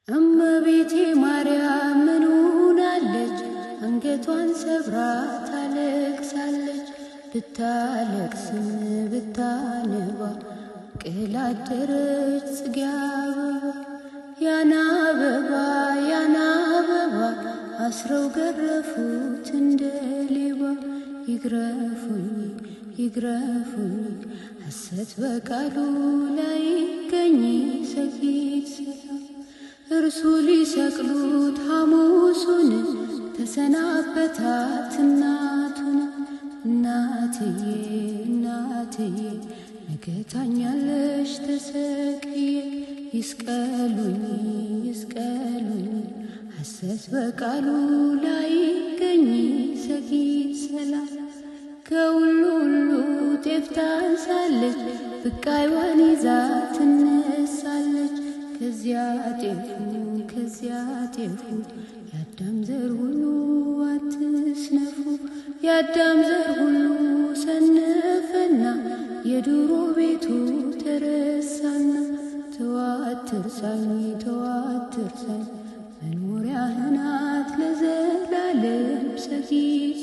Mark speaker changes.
Speaker 1: እመቤቴ ማርያም ምን ሆናለች? አንገቷን ሰብራ ታለቅሳለች። ብታለቅስም ብታነባ ቅል አደረች ጽጌ አበባ። ያን አበባ አስረው ገረፉት እንደ ሌባ። ይግረፉኝ ሐሰት በቃሉ ላይገኝ ሰጊድ ሰላም። እርሱ ሊሰቅሉት ሐሙሱን ተሰናበታት እናቱን። እናትዬ ነገ ታኛለሽ ተሰቅዬ። ይስቀሉኝ ሐሰት በቃሉ ላይገኝ ሰጊድ ሰላም። ከሁሉ ጤፍ ታንሳለች ብቃይዋን ይዛ ትነሳለች። ከዚያ ጤፉ የአዳም ዘር ሁሉ አትስነፉ። የአዳም ዘር ሁሉ ሰነፈና የድሮ ቤቱ ተረሳና። ተዋትርሳኝ መኖሪያህ ናት ለዘላለም ሰጊድ